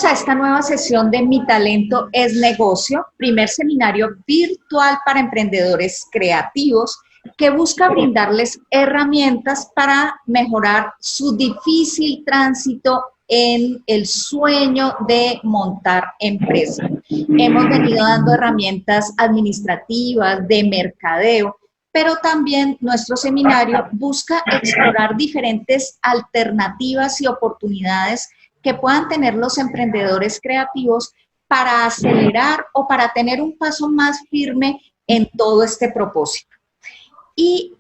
a esta nueva sesión de Mi Talento es Negocio, primer seminario virtual para emprendedores creativos que busca brindarles herramientas para mejorar su difícil tránsito en el sueño de montar empresa. Hemos venido dando herramientas administrativas, de mercadeo, pero también nuestro seminario busca explorar diferentes alternativas y oportunidades que puedan tener los emprendedores creativos para acelerar o para tener un paso más firme en todo este propósito. Y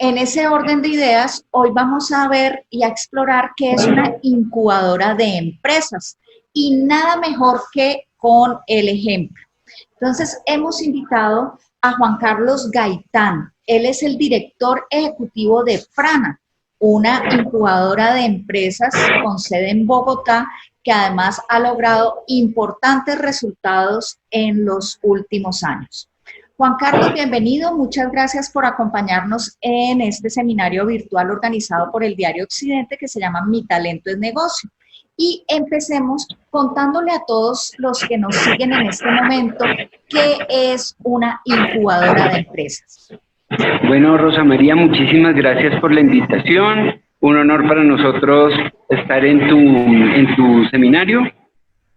en ese orden de ideas, hoy vamos a ver y a explorar qué es una incubadora de empresas y nada mejor que con el ejemplo. Entonces, hemos invitado a Juan Carlos Gaitán. Él es el director ejecutivo de Prana, una incubadora de empresas con sede en Bogotá que además ha logrado importantes resultados en los últimos años. Juan Carlos, bienvenido. Muchas gracias por acompañarnos en este seminario virtual organizado por el Diario Occidente que se llama Mi Talento es Negocio. Y empecemos contándole a todos los que nos siguen en este momento qué es una incubadora de empresas. Bueno, Rosa María, muchísimas gracias por la invitación. Un honor para nosotros estar en tu seminario.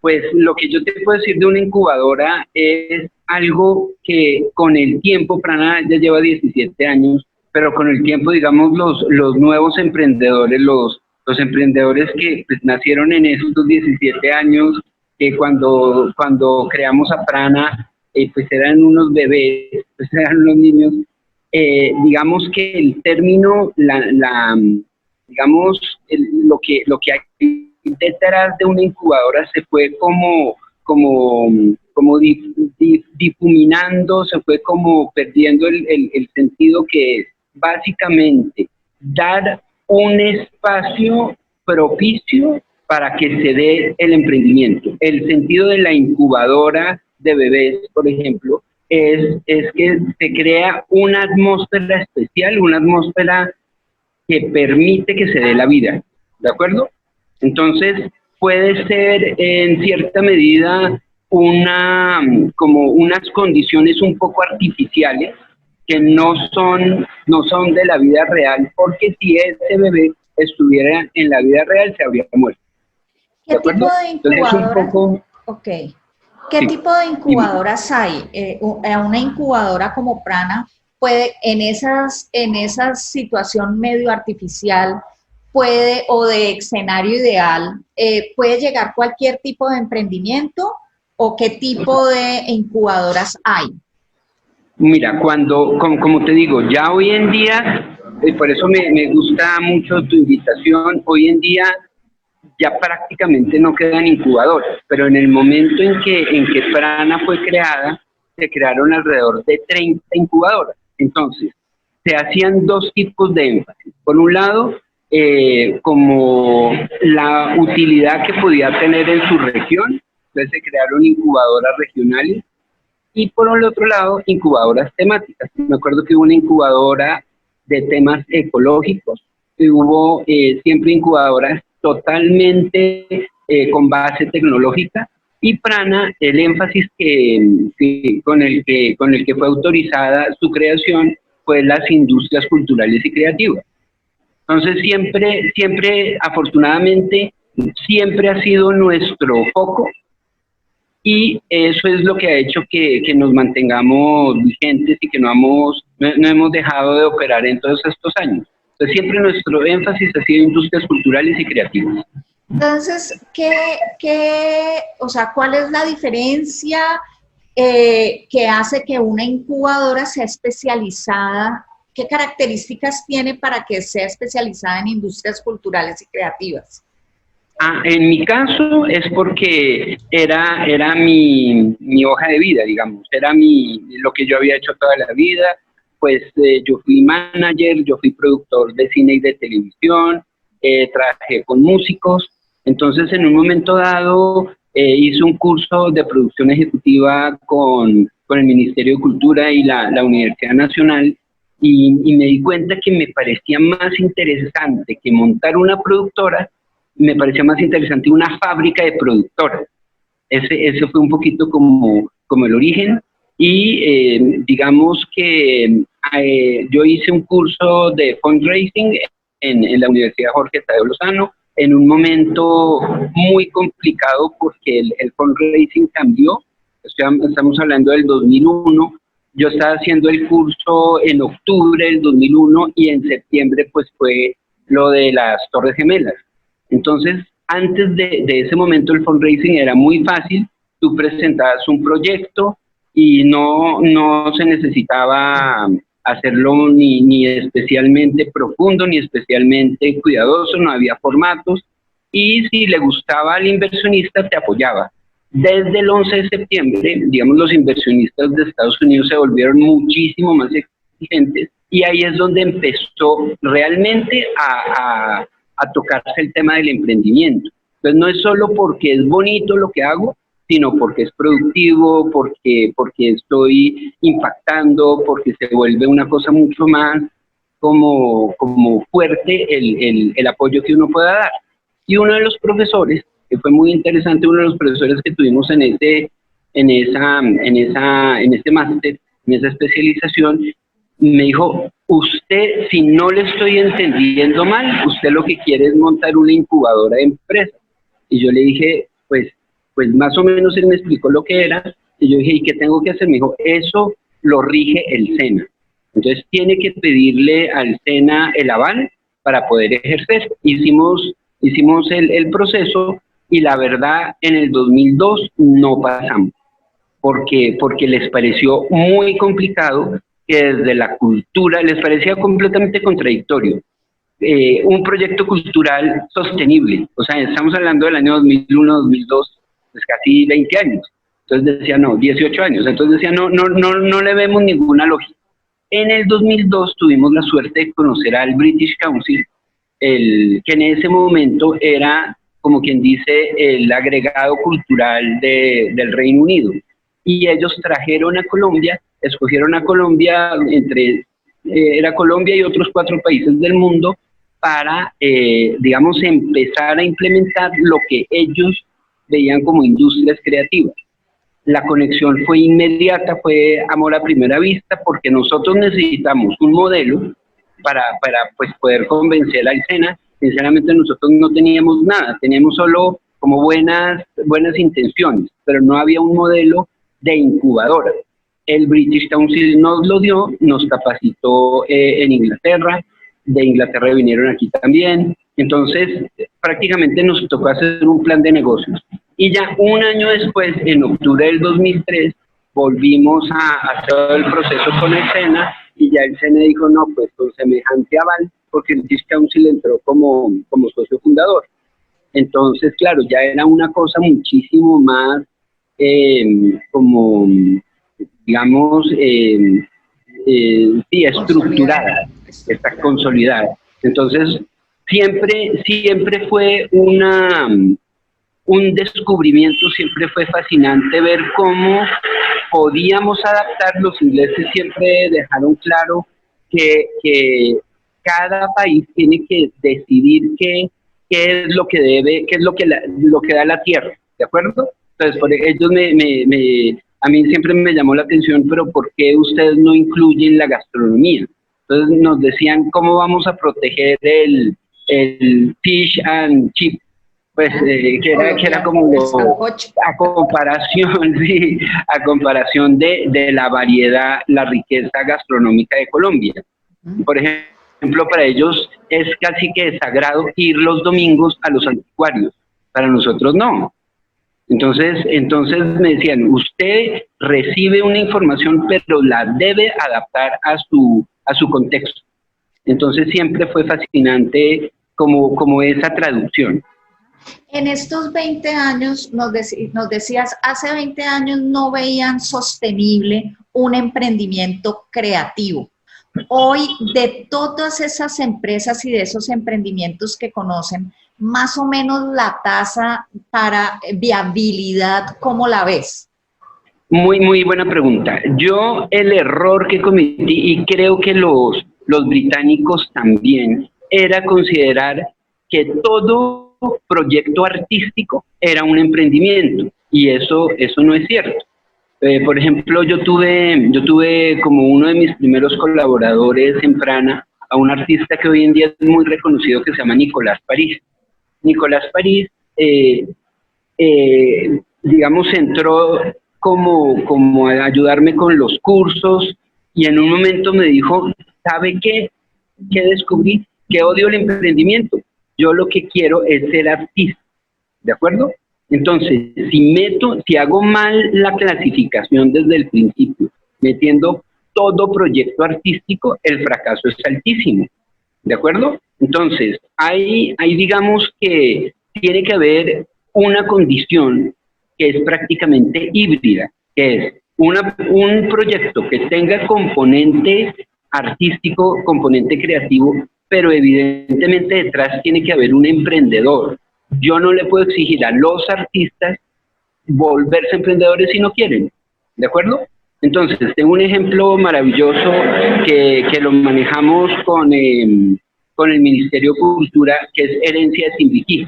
Pues lo que yo te puedo decir de una incubadora es algo que con el tiempo, Prana ya lleva 17 años, pero con el tiempo, digamos, los nuevos emprendedores, los emprendedores que pues, nacieron en esos 17 años, que cuando creamos a Prana, pues eran unos bebés, pues eran unos niños. Digamos que el término, lo que hay detrás de una incubadora se fue como difuminando, se fue como perdiendo el sentido que es básicamente dar un espacio propicio para que se dé el emprendimiento. El sentido de la incubadora de bebés, por ejemplo, es que se crea una atmósfera especial, una atmósfera que permite que se dé la vida, ¿de acuerdo? Entonces, puede ser en cierta medida como unas condiciones un poco artificiales que no son de la vida real, porque si ese bebé estuviera en la vida real se habría muerto. ¿Qué tipo de incubadoras? Okay. ¿Qué Sí. tipo de incubadoras hay? Una incubadora como Prana puede, en esa situación medio artificial, o de escenario ideal, puede llegar cualquier tipo de emprendimiento o qué tipo de incubadoras hay? Mira, como te digo, ya hoy en día, por eso me gusta mucho tu invitación, hoy en día ya prácticamente no quedan incubadoras, pero en el momento en que Prana fue creada, se crearon alrededor de 30 incubadoras. Entonces, se hacían dos tipos de énfasis. Por un lado, como la utilidad que podía tener en su región, entonces se crearon incubadoras regionales, y por el otro lado, incubadoras temáticas. Me acuerdo que hubo una incubadora de temas ecológicos, y hubo siempre incubadoras totalmente con base tecnológica, y Prana, el énfasis con el que fue autorizada su creación fue las industrias culturales y creativas. Entonces siempre, afortunadamente, siempre ha sido nuestro foco, y eso es lo que ha hecho que nos mantengamos vigentes y que no hemos dejado de operar en todos estos años. Entonces siempre nuestro énfasis ha sido industrias culturales y creativas. Entonces, ¿cuál es la diferencia que hace que una incubadora sea especializada? ¿Qué características tiene para que sea especializada en industrias culturales y creativas? En mi caso es porque era mi hoja de vida, digamos, era lo que yo había hecho toda la vida. Pues yo fui manager, yo fui productor de cine y de televisión, trabajé con músicos. Entonces, en un momento dado, hice un curso de producción ejecutiva con el Ministerio de Cultura y la Universidad Nacional, y me di cuenta que me parecía más interesante que montar una productora, me parecía más interesante una fábrica de productoras. Ese fue un poquito como el origen. Y digamos que yo hice un curso de fundraising en la Universidad Jorge Tadeo Lozano, en un momento muy complicado porque el fundraising cambió. O sea, estamos hablando del 2001. Yo estaba haciendo el curso en octubre del 2001 y en septiembre pues fue lo de las Torres Gemelas. Entonces, antes de ese momento el fundraising era muy fácil. Tú presentabas un proyecto y no se necesitaba hacerlo ni especialmente profundo, ni especialmente cuidadoso, no había formatos, y si le gustaba al inversionista, te apoyaba. Desde el 11 de septiembre, digamos, los inversionistas de Estados Unidos se volvieron muchísimo más exigentes, y ahí es donde empezó realmente a tocarse el tema del emprendimiento. Entonces, no es solo porque es bonito lo que hago, sino porque es productivo, porque estoy impactando, porque se vuelve una cosa mucho más como fuerte el apoyo que uno pueda dar. Y uno de los profesores, que fue muy interesante, uno de los profesores que tuvimos en ese máster, en esa especialización, me dijo: usted, si no le estoy entendiendo mal, usted lo que quiere es montar una incubadora de empresas. Y yo le dije, pues más o menos él me explicó lo que era, y yo dije, ¿y qué tengo que hacer? Me dijo, eso lo rige el SENA. Entonces tiene que pedirle al SENA el aval para poder ejercer. Hicimos el proceso, y la verdad, en el 2002 no pasamos, porque les pareció muy complicado, que desde la cultura les parecía completamente contradictorio. Un proyecto cultural sostenible, o sea, estamos hablando del año 2001, 2002, pues casi 20 años. Entonces decía, no, 18 años. Entonces decía, no le vemos ninguna lógica. En el 2002 tuvimos la suerte de conocer al British Council, que en ese momento era, como quien dice, el agregado cultural del Reino Unido. Y ellos trajeron a Colombia, escogieron a Colombia, era Colombia y otros 4 países del mundo, para, digamos, empezar a implementar lo que ellos veían como industrias creativas. La conexión fue inmediata, fue amor a primera vista, porque nosotros necesitamos un modelo para pues, poder convencer al SENA. Sinceramente nosotros no teníamos nada, teníamos solo como buenas intenciones, pero no había un modelo de incubadora. El British Council nos lo dio, nos capacitó en Inglaterra, de Inglaterra vinieron aquí también. Entonces prácticamente nos tocó hacer un plan de negocios, y ya un año después, en octubre del 2003, volvimos a hacer el proceso con el SENA, y ya el SENA dijo, no, pues con semejante aval, porque el British Council entró como socio fundador. Entonces, claro, ya era una cosa muchísimo más como, digamos, sí, estructurada, está consolidada. Entonces, siempre fue un descubrimiento, siempre fue fascinante ver cómo podíamos adaptar. Los ingleses siempre dejaron claro que cada país tiene que decidir qué es lo que debe, qué es lo que da la tierra, ¿de acuerdo? Entonces, ellos a mí siempre me llamó la atención, pero ¿por qué ustedes no incluyen la gastronomía? Entonces nos decían, ¿cómo vamos a proteger el fish and chip? Pues que era como a comparación, sí, a comparación de la variedad, la riqueza gastronómica de Colombia. Por ejemplo, para ellos es casi que sagrado ir los domingos a los anticuarios, para nosotros no. Entonces me decían, usted recibe una información, pero la debe adaptar a su contexto. Entonces siempre fue fascinante como esa traducción. En estos 20 años, nos decías, hace 20 años no veían sostenible un emprendimiento creativo. Hoy, de todas esas empresas y de esos emprendimientos que conocen, más o menos la tasa para viabilidad, ¿cómo la ves? Muy, muy buena pregunta. Yo el error que cometí, y creo que los británicos también, era considerar que todo proyecto artístico era un emprendimiento, y eso no es cierto. Por ejemplo, yo tuve como uno de mis primeros colaboradores en Prana a un artista que hoy en día es muy reconocido que se llama Nicolás París. Nicolás París, digamos, entró como a ayudarme con los cursos y en un momento me dijo, ¿sabe qué? ¿Qué descubrí? Que odio el emprendimiento. Yo lo que quiero es ser artista, ¿de acuerdo? Entonces, si hago mal la clasificación desde el principio, metiendo todo proyecto artístico, el fracaso es altísimo, ¿de acuerdo? Entonces, hay digamos que tiene que haber una condición que es prácticamente híbrida, que es un proyecto que tenga componente artístico, componente creativo, pero evidentemente detrás tiene que haber un emprendedor. Yo no le puedo exigir a los artistas volverse emprendedores si no quieren, ¿de acuerdo? Entonces, tengo un ejemplo maravilloso que lo manejamos con el Ministerio de Cultura, que es Herencia de Timbiquí.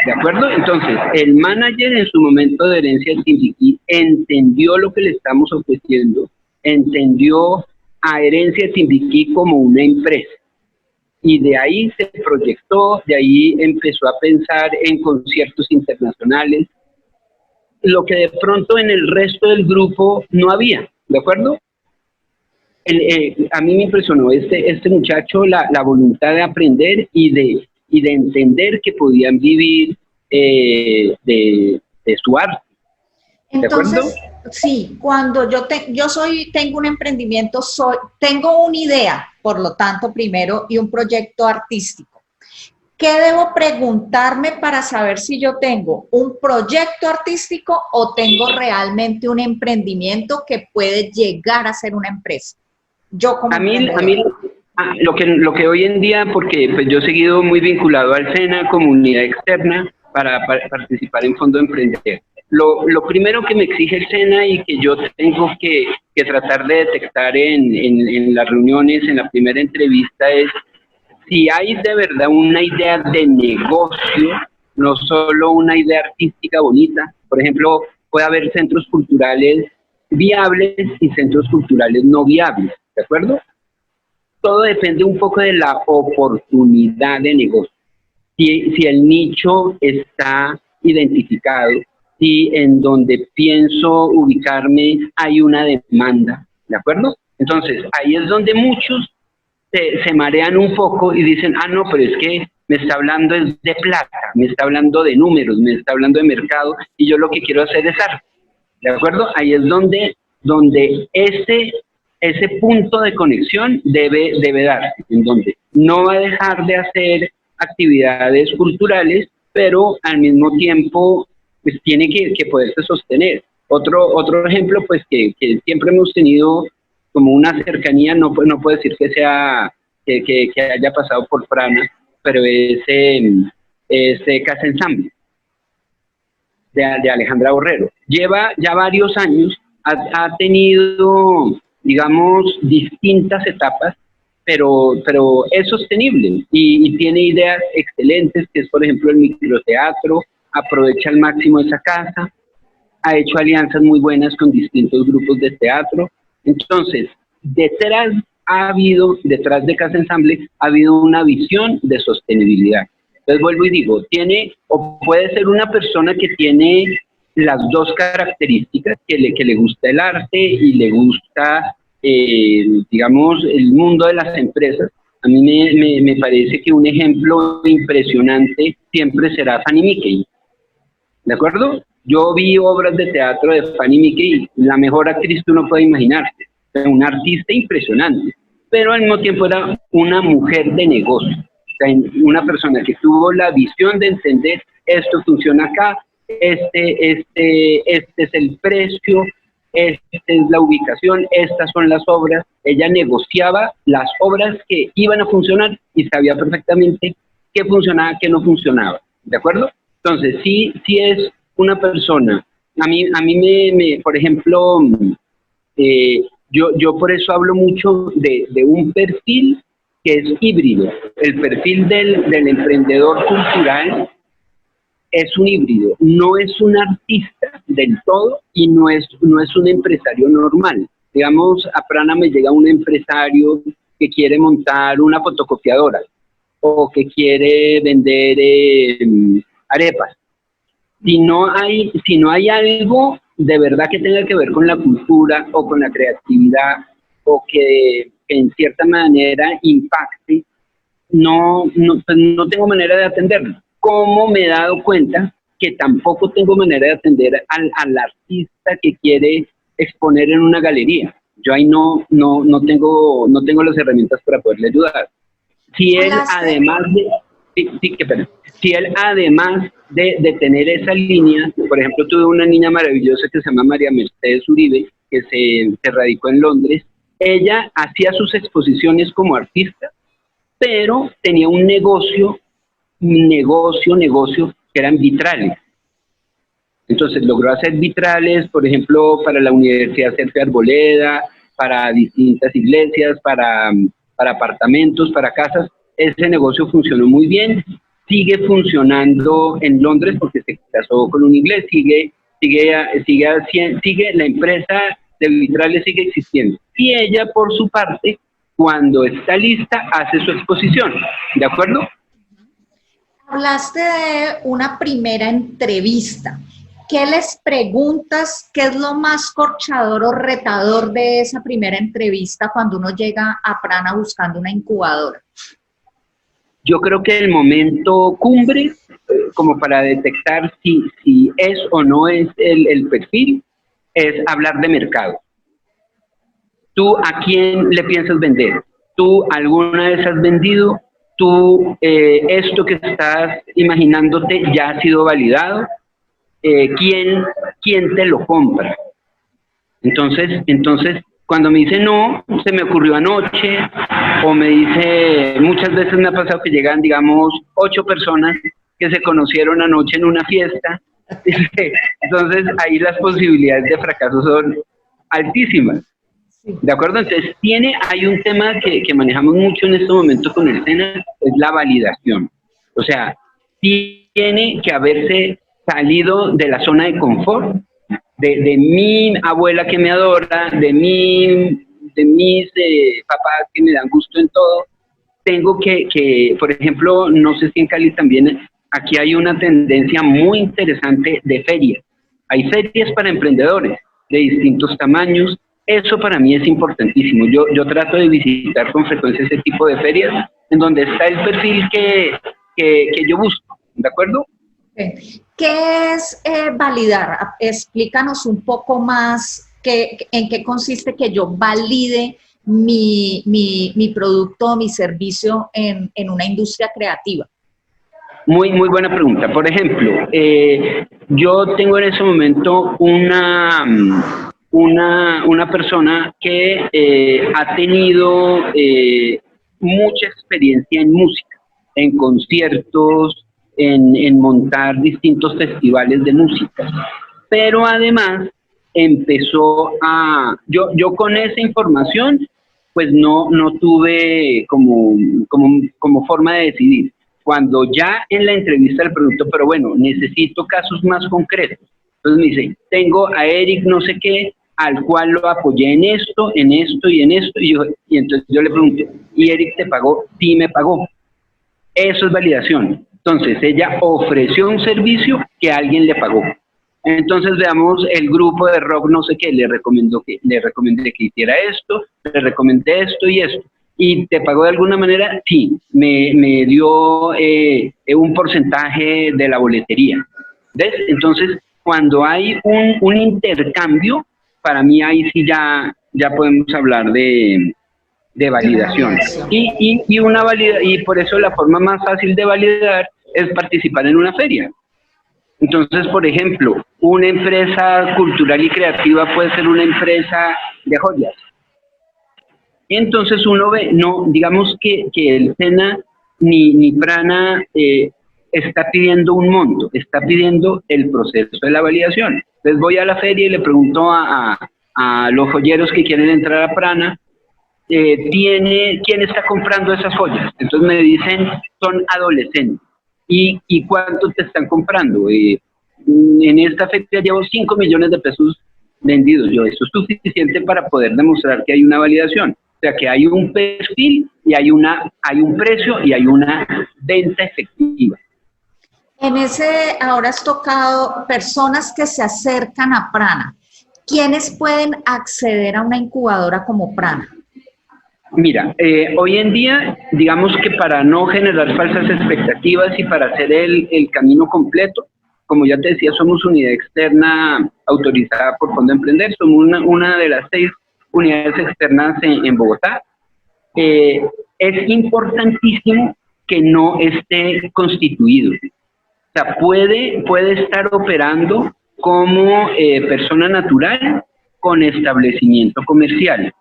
¿De acuerdo? Entonces, el manager en su momento de Herencia de Timbiquí entendió lo que le estamos ofreciendo, entendió a Herencia de Timbiquí como una empresa. Y de ahí se proyectó, de ahí empezó a pensar en conciertos internacionales, lo que de pronto en el resto del grupo no había, ¿de acuerdo? A mí me impresionó este muchacho, la voluntad de aprender y de entender que podían vivir de su arte. ¿De Entonces, acuerdo? sí, cuando tengo un emprendimiento, tengo una idea, por lo tanto, primero, y un proyecto artístico. ¿Qué debo preguntarme para saber si yo tengo un proyecto artístico o tengo realmente un emprendimiento que puede llegar a ser una empresa? Yo como lo que hoy en día, porque pues yo he seguido muy vinculado al SENA, comunidad externa, para participar en Fondo Emprender. Lo primero que me exige el SENA y que yo tengo que tratar de detectar en las reuniones, en la primera entrevista, es si hay de verdad una idea de negocio, no solo una idea artística bonita. Por ejemplo, puede haber centros culturales viables y centros culturales no viables, ¿de acuerdo? Todo depende un poco de la oportunidad de negocio. Si el nicho está identificado, si en donde pienso ubicarme hay una demanda, ¿de acuerdo? Entonces, ahí es donde muchos se marean un poco y dicen, no, pero es que me está hablando de plata, me está hablando de números, me está hablando de mercado y yo lo que quiero hacer es arte, ¿de acuerdo? Ahí es donde ese punto de conexión debe darse, en donde no va a dejar de hacer actividades culturales, pero al mismo tiempo pues tiene que poderse sostener. Otro ejemplo, pues que siempre hemos tenido como una cercanía, no puedo decir que sea que haya pasado por Prana, pero es Casa Ensamble de Alejandra Borrero. Lleva ya varios años, ha tenido, digamos, distintas etapas, pero es sostenible y tiene ideas excelentes, que es, por ejemplo, el microteatro, aprovecha al máximo esa casa, ha hecho alianzas muy buenas con distintos grupos de teatro. Entonces, detrás de Casa Ensamble ha habido una visión de sostenibilidad. Entonces vuelvo y digo, puede ser una persona que tiene las dos características, que le gusta el arte y le gusta, digamos, el mundo de las empresas. A mí me parece que un ejemplo impresionante siempre será Fanny Mickey, ¿de acuerdo? Yo vi obras de teatro de Fanny Mickey, la mejor actriz que uno puede imaginarse, una artista impresionante, pero al mismo tiempo era una mujer de negocio, o sea, una persona que tuvo la visión de entender esto funciona acá, este es el precio, esta es la ubicación, estas son las obras. Ella negociaba las obras que iban a funcionar y sabía perfectamente qué funcionaba, qué no funcionaba, ¿de acuerdo? Entonces, sí es una persona. A mí por ejemplo, yo por eso hablo mucho de un perfil que es híbrido. El perfil del emprendedor cultural es un híbrido, no es un artista del todo y no es un empresario normal. Digamos, a Prana me llega un empresario que quiere montar una fotocopiadora o que quiere vender arepas. Si no hay algo de verdad que tenga que ver con la cultura o con la creatividad o que en cierta manera impacte, pues no tengo manera de atenderlo. ¿Cómo me he dado cuenta que tampoco tengo manera de atender al artista que quiere exponer en una galería? Yo ahí no tengo las herramientas para poderle ayudar. Si él además de tener esa línea, por ejemplo, tuve una niña maravillosa que se llama María Mercedes Uribe, que se radicó en Londres. Ella hacía sus exposiciones como artista, pero tenía un negocio que eran vitrales. Entonces logró hacer vitrales, por ejemplo, para la Universidad Sergio Arboleda, para distintas iglesias, para apartamentos, para casas. Ese negocio funcionó muy bien, sigue funcionando en Londres porque se casó con un inglés, sigue la empresa de vitrales sigue existiendo. Y ella, por su parte, cuando está lista, hace su exposición. ¿De acuerdo? Hablaste de una primera entrevista. ¿Qué les preguntas? ¿Qué es lo más corchador o retador de esa primera entrevista cuando uno llega a Prana buscando una incubadora? Yo creo que el momento cumbre, como para detectar si es o no es el perfil, es hablar de mercado. ¿Tú a quién le piensas vender? ¿Tú alguna vez has vendido? ¿Tú esto que estás imaginándote ya ha sido validado? ¿Quién te lo compra? Entonces, cuando me dice no, se me ocurrió anoche, o me dice, muchas veces me ha pasado que llegan, digamos, 8 personas que se conocieron anoche en una fiesta. Entonces, ahí las posibilidades de fracaso son altísimas. ¿De acuerdo? Entonces, hay un tema que manejamos mucho en estos momentos con el SENA, es la validación. O sea, tiene que haberse salido de la zona de confort, de mi abuela que me adora, de mis papás que me dan gusto en todo. Tengo que, por ejemplo, no sé si en Cali también, aquí hay una tendencia muy interesante de ferias. Hay ferias para emprendedores de distintos tamaños. Eso para mí es importantísimo. Yo trato de visitar con frecuencia ese tipo de ferias en donde está el perfil que yo busco. ¿De acuerdo? ¿Qué es validar? Explícanos un poco más en qué consiste que yo valide mi producto o mi servicio en una industria creativa. Muy buena pregunta. Por ejemplo, yo tengo en ese momento una persona que ha tenido mucha experiencia en música, en conciertos, en montar distintos festivales de música, pero además empezó yo con esa información pues no tuve como forma de decidir. Cuando ya en la entrevista le pregunto, pero bueno, necesito casos más concretos. Entonces me dice, tengo a Eric no sé qué, al cual lo apoyé en esto y en esto, y entonces yo le pregunté, ¿y Eric te pagó? Sí, me pagó. Eso es validación. Entonces ella ofreció un servicio que alguien le pagó. Entonces veamos el grupo de rock no sé qué, le recomendé que hiciera esto, le recomendé esto y esto. ¿Y te pagó de alguna manera? Sí, me dio un porcentaje de la boletería. ¿Ves? Entonces, cuando hay un intercambio, para mí ahí sí ya podemos hablar de validación. Y por eso la forma más fácil de validar es participar en una feria. Entonces, por ejemplo, una empresa cultural y creativa puede ser una empresa de joyas. Entonces uno ve, no, digamos que el SENA ni Prana está pidiendo un monto, está pidiendo el proceso de la validación. Entonces voy a la feria y le pregunto a los joyeros que quieren entrar a Prana, ¿quién está comprando esas joyas? Entonces me dicen, son adolescentes. ¿Y cuánto te están comprando? En esta fecha llevo 5 millones de pesos vendidos. Eso es suficiente para poder demostrar que hay una validación. O sea, que hay un perfil y hay un precio y hay una venta efectiva. En ese, ahora has tocado personas que se acercan a Prana. ¿Quiénes pueden acceder a una incubadora como Prana? Mira, hoy en día, digamos que para no generar falsas expectativas y para hacer el camino completo, como ya te decía, somos unidad externa autorizada por Fondo Emprender, somos una de las 6 unidades externas en Bogotá. Es importantísimo que no esté constituido. O sea, puede estar operando como persona natural con establecimiento comercial,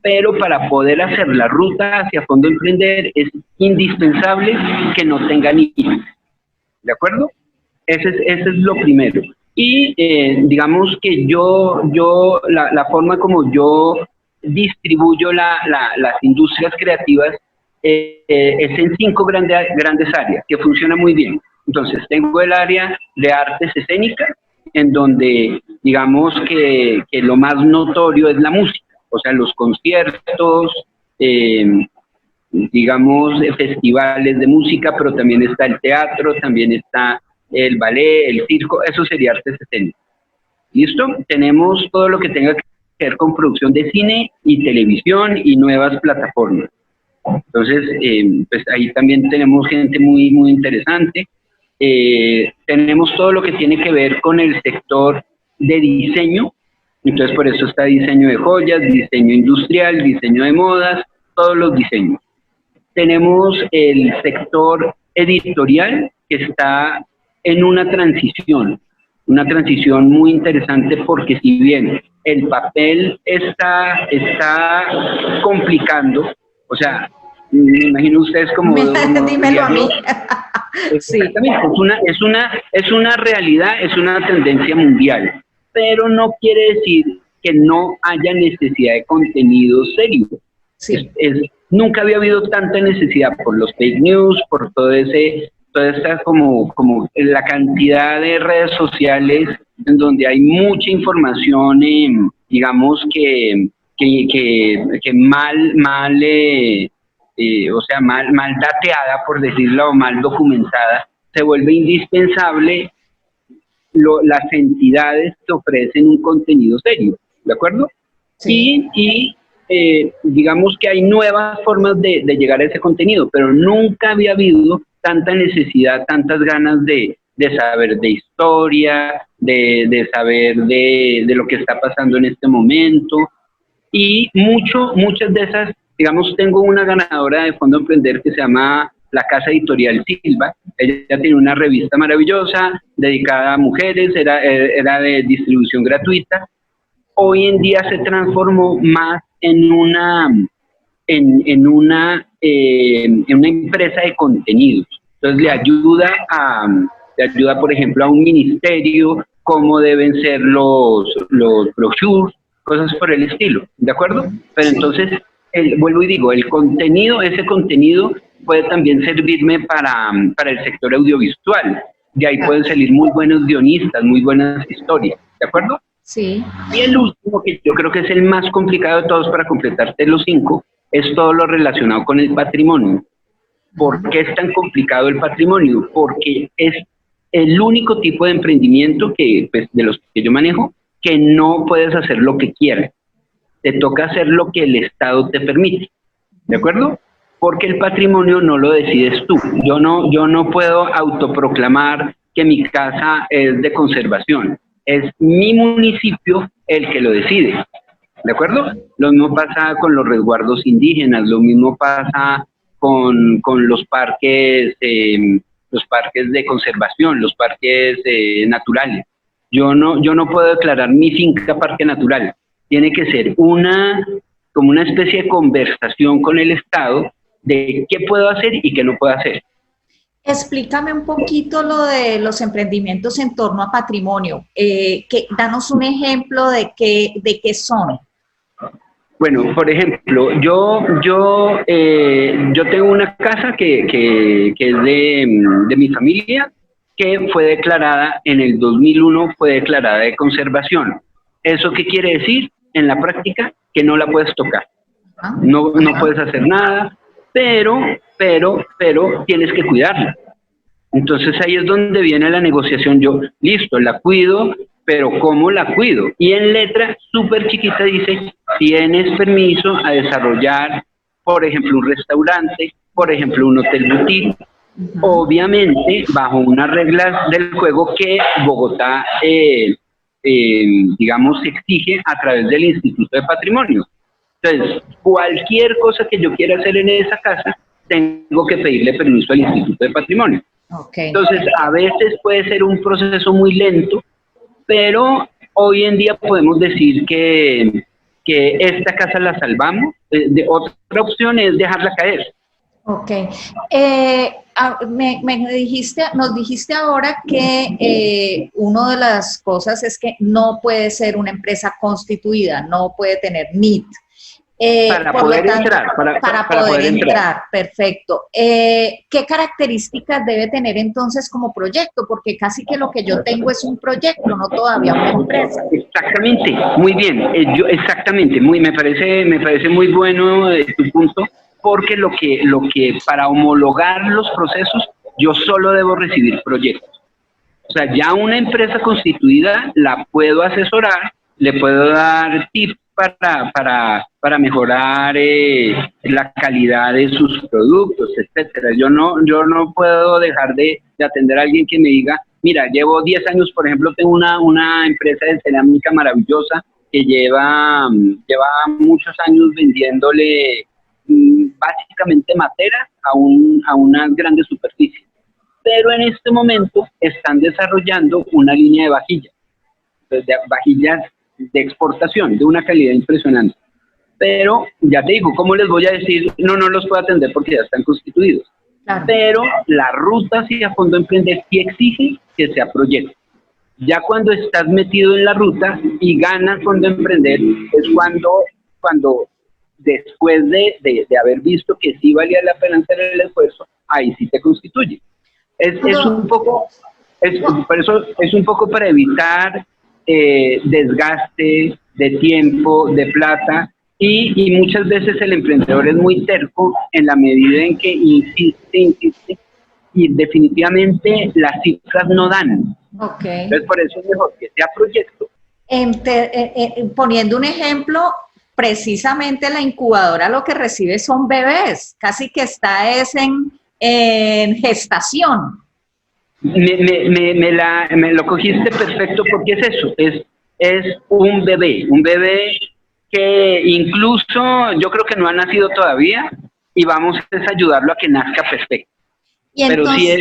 pero para poder hacer la ruta hacia Fondo Emprender es indispensable que no tenga NIF. ¿De acuerdo? Ese es lo primero. Y digamos que la forma como yo distribuyo las industrias creativas es en 5 grandes áreas que funciona muy bien. Entonces, tengo el área de artes escénicas, en donde digamos que lo más notorio es la música, o sea, los conciertos, digamos, festivales de música, pero también está el teatro, también está el ballet, el circo, eso sería artes escénicas. ¿Listo? Tenemos todo lo que tenga que ver con producción de cine y televisión y nuevas plataformas. Entonces, pues ahí también tenemos gente muy, muy interesante. Tenemos todo lo que tiene que ver con el sector de diseño, entonces por eso está diseño de joyas, diseño industrial, diseño de modas, todos los diseños. Tenemos el sector editorial que está en una transición muy interesante, porque si bien el papel está complicando, o sea, me imagino ustedes como... Dímelo a mí. Exactamente, sí. Es una realidad, es una tendencia mundial, pero no quiere decir que no haya necesidad de contenido serio. Sí. Nunca había habido tanta necesidad por los fake news, por toda esta como la cantidad de redes sociales en donde hay mucha información, digamos que mal dateada, por decirlo, o mal documentada. Se vuelve indispensable las entidades que ofrecen un contenido serio, ¿de acuerdo? Sí. Y digamos que hay nuevas formas de llegar a ese contenido, pero nunca había habido tanta necesidad, tantas ganas de saber de historia, de saber de lo que está pasando en este momento. Y muchas de esas, digamos, tengo una ganadora de Fondo Emprender que se llama la Casa Editorial Silva. Ella tiene una revista maravillosa dedicada a mujeres, era de distribución gratuita. Hoy en día se transformó más en una empresa de contenidos. Entonces le ayuda, por ejemplo, a un ministerio, cómo deben ser los brochures, cosas por el estilo, ¿de acuerdo? Pero entonces, vuelvo y digo, ese contenido puede también servirme para el sector audiovisual. De ahí pueden salir muy buenos guionistas, muy buenas historias, ¿de acuerdo? Sí. Y el último, que yo creo que es el más complicado de todos para completarte los 5, es todo lo relacionado con el patrimonio. ¿Por qué es tan complicado el patrimonio? Porque es el único tipo de emprendimiento pues, de los que yo manejo, que no puedes hacer lo que quieras. Te toca hacer lo que el Estado te permite, ¿de acuerdo? Porque el patrimonio no lo decides tú. Yo no puedo autoproclamar que mi casa es de conservación. Es mi municipio el que lo decide, ¿de acuerdo? Lo mismo pasa con los resguardos indígenas, lo mismo pasa con los parques de conservación, los parques naturales. Yo no puedo declarar mi finca parque natural. Tiene que ser como una especie de conversación con el Estado de qué puedo hacer y qué no puedo hacer. Explícame un poquito lo de los emprendimientos en torno a patrimonio. Danos un ejemplo de qué son. Bueno, por ejemplo, yo tengo una casa que es de mi familia, que fue declarada en el 2001, fue declarada de conservación. ¿Eso qué quiere decir? En la práctica, que no la puedes tocar. No puedes hacer nada, pero tienes que cuidarla. Entonces ahí es donde viene la negociación. Yo, listo, la cuido, pero ¿cómo la cuido? Y en letra súper chiquita dice, tienes permiso a desarrollar, por ejemplo, un restaurante, por ejemplo, un hotel boutique, obviamente bajo unas reglas del juego que Bogotá, digamos, exige a través del Instituto de Patrimonio. Entonces, cualquier cosa que yo quiera hacer en esa casa, tengo que pedirle permiso al Instituto de Patrimonio. Okay. Entonces, a veces puede ser un proceso muy lento, pero hoy en día podemos decir que esta casa la salvamos. Otra opción es dejarla caer. Ok. Nos dijiste ahora que una de las cosas es que no puede ser una empresa constituida, no puede tener NIT. Para poder entrar. Para poder entrar, perfecto. ¿Qué características debe tener entonces como proyecto? Porque casi que lo que yo tengo es un proyecto, no todavía una empresa. Exactamente, muy bien. Exactamente, me parece muy bueno tu punto, porque lo que para homologar los procesos, yo solo debo recibir proyectos. O sea, ya una empresa constituida la puedo asesorar, le puedo dar tips para mejorar la calidad de sus productos, etcétera. Yo no puedo dejar de atender a alguien que me diga, mira, llevo 10 años, por ejemplo, tengo una empresa de cerámica maravillosa que lleva muchos años vendiéndole básicamente materas a unas grandes superficies. Pero en este momento están desarrollando una línea de vajillas, de vajillas de exportación, de una calidad impresionante. Pero, ya te digo, ¿cómo les voy a decir? No los puedo atender porque ya están constituidos. Claro. Pero la ruta hacia Fondo Emprender sí exige que sea proyecto. Ya cuando estás metido en la ruta y ganas Fondo Emprender, es cuando después de haber visto que sí valía la pena hacer el esfuerzo, ahí sí te constituye. Es un poco, por eso es un poco para evitar desgaste de tiempo, de plata, y muchas veces el emprendedor es muy terco en la medida en que insiste, y definitivamente las cifras no dan. Okay. Entonces, por eso es mejor que sea proyecto. Poniendo un ejemplo, precisamente la incubadora lo que recibe son bebés, casi que está en gestación. Me lo cogiste perfecto, porque es eso, es un bebé que incluso yo creo que no ha nacido todavía y vamos a ayudarlo a que nazca perfecto. Y entonces,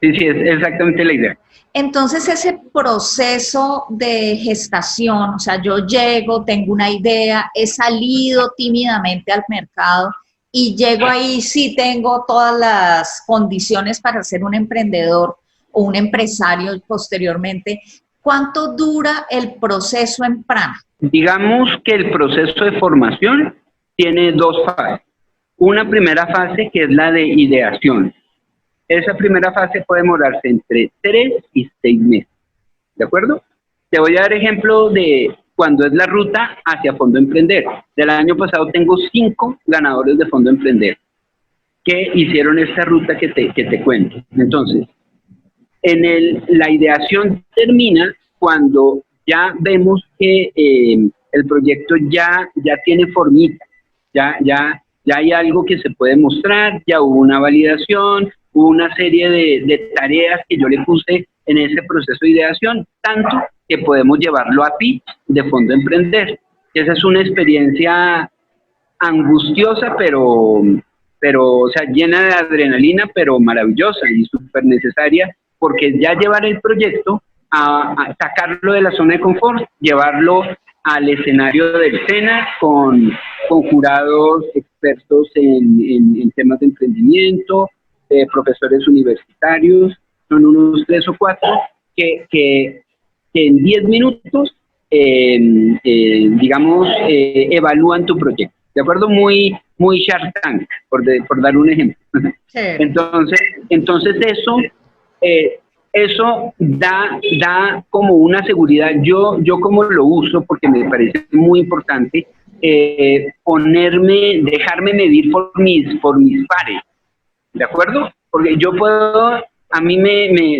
pero sí es exactamente la idea. Entonces ese proceso de gestación, o sea, yo llego, tengo una idea, he salido tímidamente al mercado y llego ahí, sí tengo todas las condiciones para ser un emprendedor o un empresario posteriormente. ¿Cuánto dura el proceso en Prana? Digamos que el proceso de formación tiene dos fases. Una primera fase que es la de ideación. Esa primera fase puede demorarse entre 3 y 6 meses. ¿De acuerdo? Te voy a dar ejemplo de cuando es la ruta hacia Fondo Emprender. Del año pasado tengo 5 ganadores de Fondo Emprender que hicieron esta ruta que te cuento. Entonces, la ideación termina cuando ya vemos que el proyecto ya tiene formita, ya hay algo que se puede mostrar, ya hubo una validación, hubo una serie de tareas que yo le puse en ese proceso de ideación, tanto que podemos llevarlo a pitch de Fondo Emprender. Esa es una experiencia angustiosa, pero o sea, llena de adrenalina, pero maravillosa y súper necesaria, porque ya llevar el proyecto a sacarlo de la zona de confort, llevarlo al escenario del SENA con jurados expertos en temas de emprendimiento, profesores universitarios, son unos 3 o 4 que en 10 minutos digamos, evalúan tu proyecto. ¿De acuerdo? Muy Shark Tank, por dar un ejemplo. Sí. Entonces eso da como una seguridad. Yo como lo uso, porque me parece muy importante, dejarme medir por mis pares, ¿de acuerdo? Porque yo puedo, a mí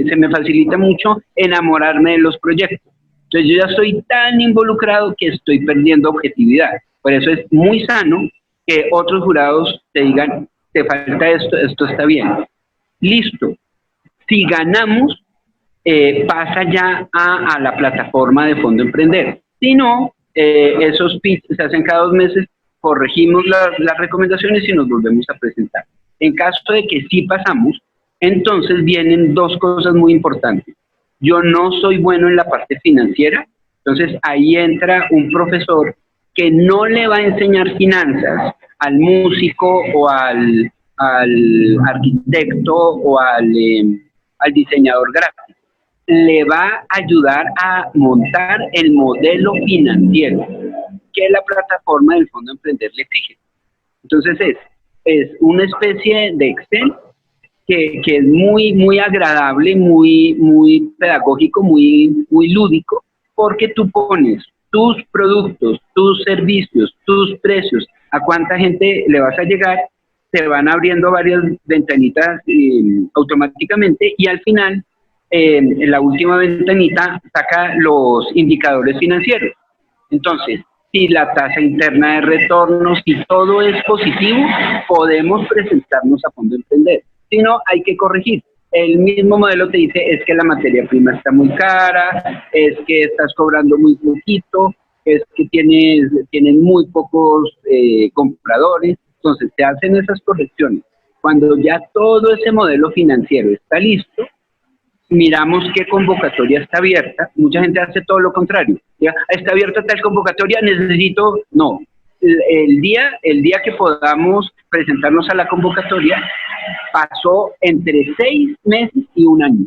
se me facilita mucho enamorarme de los proyectos. Entonces yo ya estoy tan involucrado que estoy perdiendo objetividad. Por eso es muy sano que otros jurados te digan, te falta esto está bien. Listo. Si ganamos, pasa ya a la plataforma de Fondo Emprender. Si no, esos pitches se hacen cada 2 meses, corregimos las recomendaciones y nos volvemos a presentar. En caso de que sí pasamos, entonces vienen 2 cosas muy importantes. Yo no soy bueno en la parte financiera, entonces ahí entra un profesor que no le va a enseñar finanzas al músico o al arquitecto o al diseñador gráfico. Le va a ayudar a montar el modelo financiero que la plataforma del Fondo Emprender le exige. Entonces es una especie de Excel que es muy agradable, muy pedagógico, muy lúdico, porque tú pones tus productos, tus servicios, tus precios, a cuánta gente le vas a llegar, se van abriendo varias ventanitas automáticamente y al final, en la última ventanita, saca los indicadores financieros. Entonces, si la tasa interna de retorno, si todo es positivo, podemos presentarnos a Fondo Emprender. Si no, hay que corregir. El mismo modelo te dice, es que la materia prima está muy cara, es que estás cobrando muy poquito, es que tienen muy pocos compradores. Entonces, se hacen esas correcciones. Cuando ya todo ese modelo financiero está listo, miramos qué convocatoria está abierta. Mucha gente hace todo lo contrario. ¿Ya? Está abierta tal convocatoria, necesito... No. El día que podamos presentarnos a la convocatoria, pasó entre 6 meses y 1 año.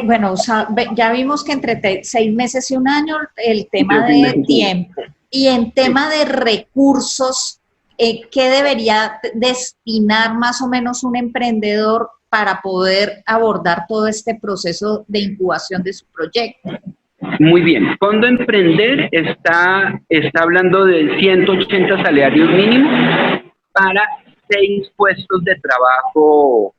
Bueno, o sea, ya vimos que entre 6 meses y 1 año el tema de tiempo. Y en tema de recursos, ¿qué debería destinar más o menos un emprendedor para poder abordar todo este proceso de incubación de su proyecto? Muy bien. Fondo Emprender está hablando de 180 salarios mínimos para 6 puestos de trabajo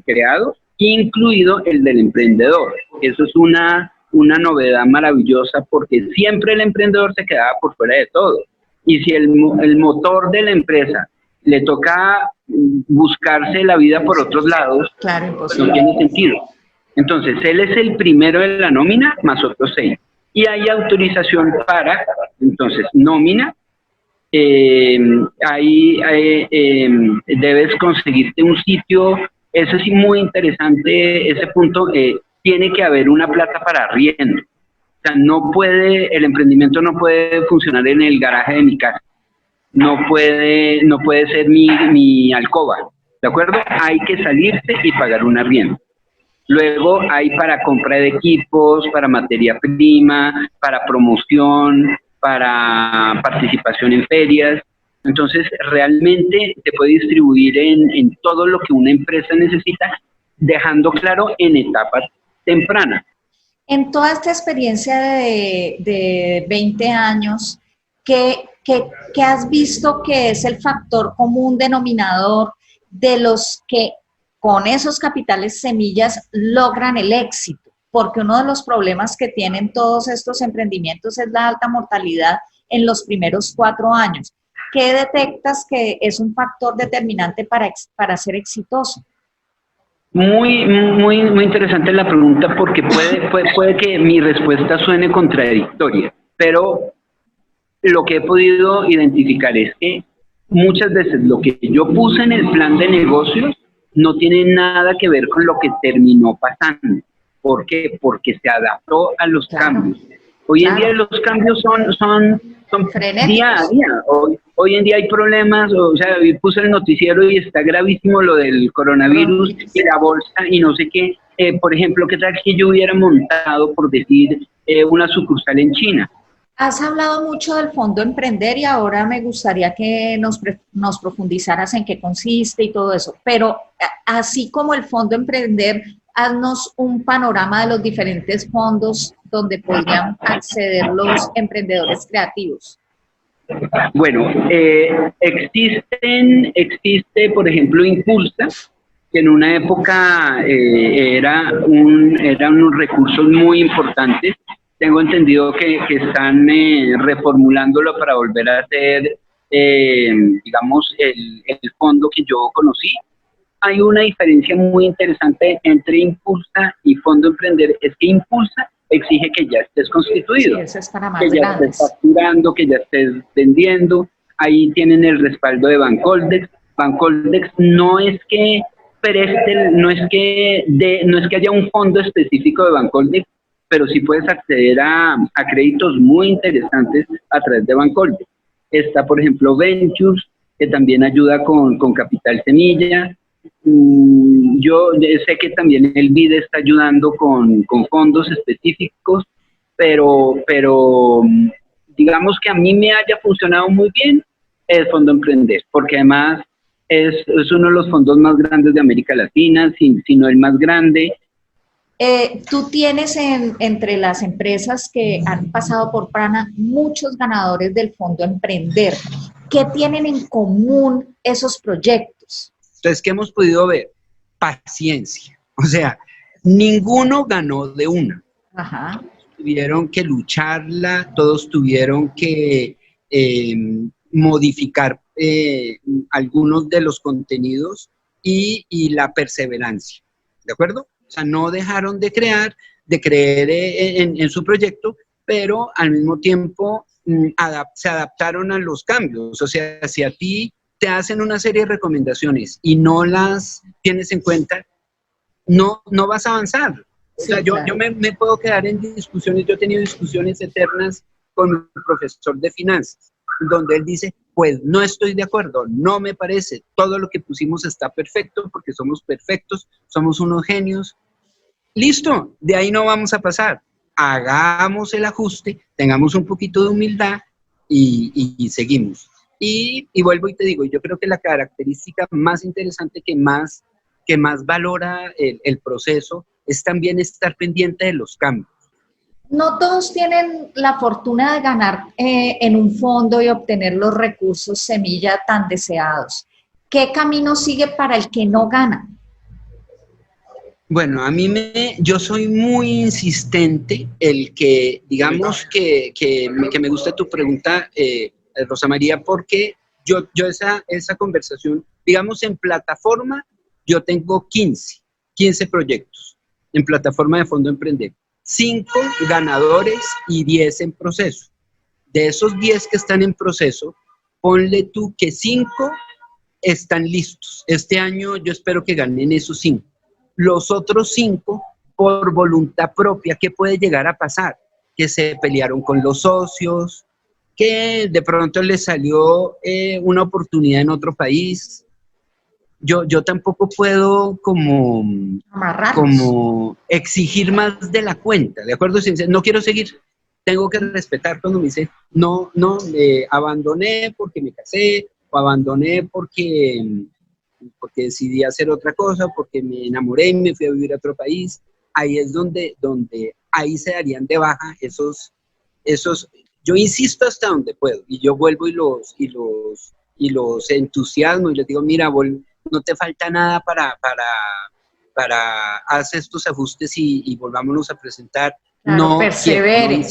creados, incluido el del emprendedor. Eso es una novedad maravillosa porque siempre el emprendedor se quedaba por fuera de todo. Y si el motor de la empresa le toca buscarse la vida por otros lados, claro, pues no tiene sentido. Entonces, él es el primero de la nómina más otros 6. Y hay autorización para, entonces, nómina. Debes conseguirte un sitio, eso sí muy interesante, ese punto, tiene que haber una plata para arriendo. O sea, el emprendimiento no puede funcionar en el garaje de mi casa, no puede ser mi alcoba, ¿de acuerdo? Hay que salirse y pagar un arriendo. Luego hay para compra de equipos, para materia prima, para promoción, para participación en ferias. Entonces, realmente se puede distribuir en todo lo que una empresa necesita, dejando claro en etapas tempranas. En toda esta experiencia de 20 años, ¿qué has visto que es el factor común denominador de los que con esos capitales semillas logran el éxito? Porque uno de los problemas que tienen todos estos emprendimientos es la alta mortalidad en los primeros 4 años. ¿Qué detectas que es un factor determinante para ser exitoso? Muy interesante la pregunta porque puede que mi respuesta suene contradictoria, pero lo que he podido identificar es que muchas veces lo que yo puse en el plan de negocios no tiene nada que ver con lo que terminó pasando. ¿Por qué? Porque se adaptó a los cambios. Hoy en día los cambios son día a día. Hoy en día hay problemas, o sea, puse el noticiero y está gravísimo lo del coronavirus y la bolsa y no sé qué. por ejemplo, ¿qué tal que yo hubiera montado, por decir, una sucursal en China? Has hablado mucho del Fondo Emprender y ahora me gustaría que nos profundizaras en qué consiste y todo eso, pero así como el Fondo Emprender, haznos un panorama de los diferentes fondos donde podrían acceder los emprendedores creativos. Bueno, existe, por ejemplo, Impulsa, que en una época eran unos recursos muy importantes. Tengo entendido que están reformulándolo para volver a hacer, digamos, el fondo que yo conocí. Hay una diferencia muy interesante entre Impulsa y Fondo Emprender, es que Impulsa exige que ya estés constituido, Sí, eso es para más que ya grandes. estés facturando, que ya estés vendiendo. Ahí tienen el respaldo de Bancoldex. Bancoldex no es que preste, no es que haya un fondo específico de Bancoldex, pero sí puedes acceder a créditos muy interesantes a través de Bancoldex. Está, por ejemplo, Ventures, que también ayuda con Capital Semilla. Yo sé que también el BID está ayudando con fondos específicos, pero digamos que a mí me haya funcionado muy bien el Fondo Emprender, porque además es uno de los fondos más grandes de América Latina, si no el más grande. Tú tienes entre las empresas que han pasado por Prana muchos ganadores del Fondo Emprender. ¿Qué tienen en común esos proyectos? Entonces, ¿qué hemos podido ver? Paciencia. O sea, ninguno ganó de una. Ajá. Tuvieron que lucharla, todos tuvieron que modificar algunos de los contenidos y la perseverancia. ¿De acuerdo? O sea, no dejaron de creer en su proyecto, pero al mismo tiempo se adaptaron a los cambios. O sea, si a ti te hacen una serie de recomendaciones y no las tienes en cuenta, no vas a avanzar. O sea, Sí, claro. yo me puedo quedar en discusiones, yo he tenido discusiones eternas con un profesor de finanzas, donde él dice, pues no estoy de acuerdo, no me parece, todo lo que pusimos está perfecto, porque somos perfectos, somos unos genios. Listo, de ahí no vamos a pasar. Hagamos el ajuste, tengamos un poquito de humildad y seguimos. Y vuelvo y te digo, yo creo que la característica más interesante que más valora el proceso es también estar pendiente de los cambios. No todos tienen la fortuna de ganar en un fondo y obtener los recursos semilla tan deseados. ¿Qué camino sigue para el que no gana? Bueno, yo soy muy insistente, digamos que me gusta tu pregunta, Rosa María, porque yo esa conversación, digamos en plataforma, yo tengo 15 proyectos en plataforma de Fondo Emprender, 5 ganadores y 10 en proceso. De esos 10 que están en proceso, ponle tú que 5 están listos. Este año yo espero que ganen esos 5. Los otros 5, por voluntad propia, ¿qué puede llegar a pasar? Que se pelearon con los socios, que de pronto les salió una oportunidad en otro país. Yo tampoco puedo como exigir más de la cuenta, ¿de acuerdo? Si no quiero seguir, tengo que respetar cuando me dice, no, abandoné porque me casé, o abandoné porque decidí hacer otra cosa, porque me enamoré y me fui a vivir a otro país. Ahí es donde ahí se darían de baja esos, yo insisto hasta donde puedo, y yo vuelvo y los entusiasmo y les digo, mira, no te falta nada para hacer estos ajustes y volvámonos a presentar. Claro, no persevere. No,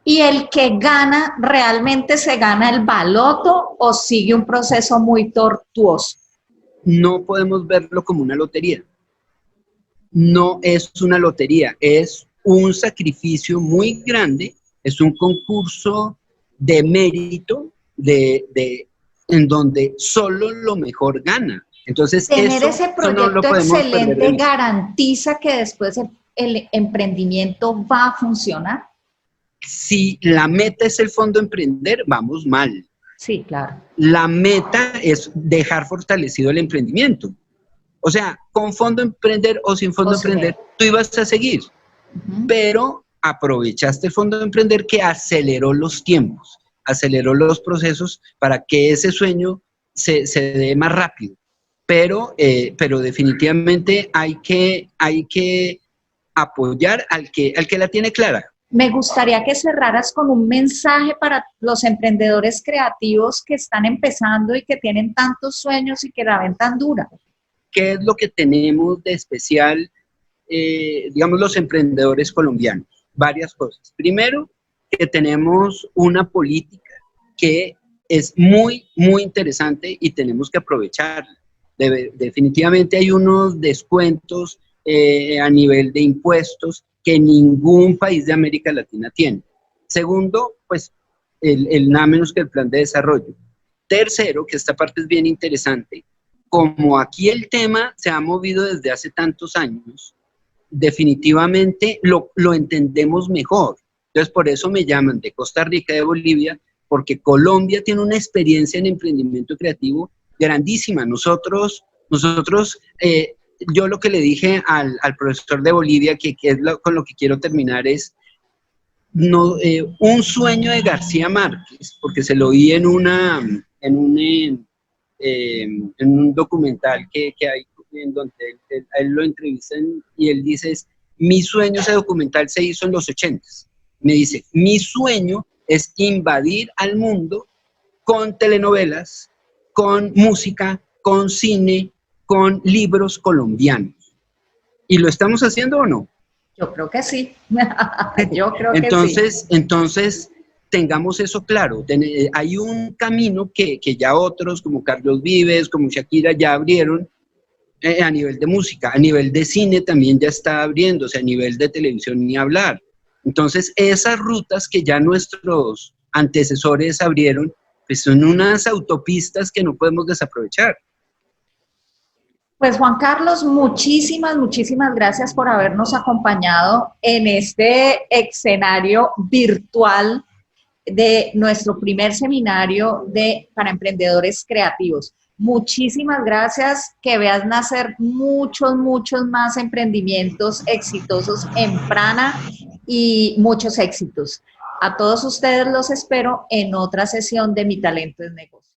¿Y el que gana, realmente se gana el baloto o sigue un proceso muy tortuoso? No podemos verlo como una lotería. No es una lotería, es un sacrificio muy grande, es un concurso de mérito en donde solo lo mejor gana. Entonces, tener ese proyecto no lo podemos excelente garantiza que después el emprendimiento va a funcionar. Si la meta es el Fondo Emprender, vamos mal. Sí, claro. La meta es dejar fortalecido el emprendimiento. O sea, con Fondo Emprender o sin Fondo Emprender, tú ibas a seguir, pero aprovechaste el Fondo Emprender que aceleró los tiempos, aceleró los procesos para que ese sueño se dé más rápido. Pero definitivamente hay que apoyar al que la tiene clara. Me gustaría que cerraras con un mensaje para los emprendedores creativos que están empezando y que tienen tantos sueños y que la ven tan dura. ¿Qué es lo que tenemos de especial, digamos, los emprendedores colombianos? Varias cosas. Primero, que tenemos una política que es muy, muy interesante y tenemos que aprovecharla. Definitivamente hay unos descuentos a nivel de impuestos que ningún país de América Latina tiene. Segundo, pues el nada menos que el plan de desarrollo. Tercero, que esta parte es bien interesante, como aquí el tema se ha movido desde hace tantos años, definitivamente lo entendemos mejor. Entonces, por eso me llaman de Costa Rica, de Bolivia, porque Colombia tiene una experiencia en emprendimiento creativo grandísima. Nosotros yo lo que le dije al profesor de Bolivia, que es con lo que quiero terminar, es un sueño de García Márquez, porque se lo oí en un documental que hay, en donde él lo entrevistan y él dice, mi sueño, ese documental se hizo en los 80s. Me dice, mi sueño es invadir al mundo con telenovelas, con música, con cine, con libros colombianos. ¿Y lo estamos haciendo o no? Yo creo que sí. Yo creo que sí. Entonces, tengamos eso claro. Hay un camino que ya otros, como Carlos Vives, como Shakira, ya abrieron a nivel de música. A nivel de cine también ya está abriéndose, a nivel de televisión ni hablar. Entonces, esas rutas que ya nuestros antecesores abrieron, pues son unas autopistas que no podemos desaprovechar. Pues Juan Carlos, muchísimas, muchísimas gracias por habernos acompañado en este escenario virtual de nuestro primer seminario para emprendedores creativos. Muchísimas gracias, que veas nacer muchos, muchos más emprendimientos exitosos en Prana y muchos éxitos. A todos ustedes los espero en otra sesión de Mi Talento es Negocio.